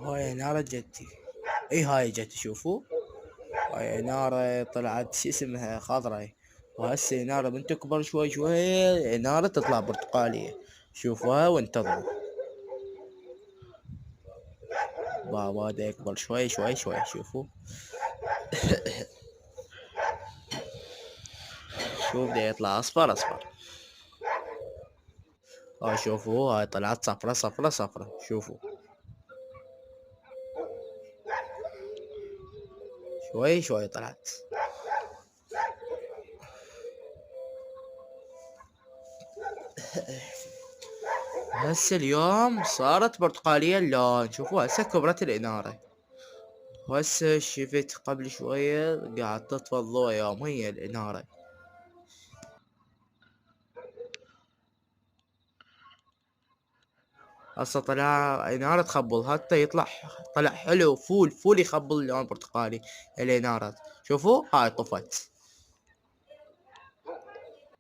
هاي نارة جتي. اي هاي جتي، شوفوا. هاي نارة طلعت شو اسمها خضراء. وهسه نارة من تكبر شوي شوي نارة تطلع برتقالية. شوفوها وانتظروا. بابا دا يكبر شوي شوي شوي، شوفوا. شوف دا يطلع اصفر اصفر. ها شوفوا، هاي طلعت صفرة صفرة صفرة، شوفوا. شوي شوي طلعت. هسه اليوم صارت برتقالية اللون، شوفوا هسه كبرت الإنارة. وهسه شفت قبل شوية قاعد تطفى الضوء يوميا الإنارة. هسه طلع إنارة تخبل، حتى يطلع طلع حلو، فول فول يخبل لون برتقالي الإنارة. شوفوا هاي طفت.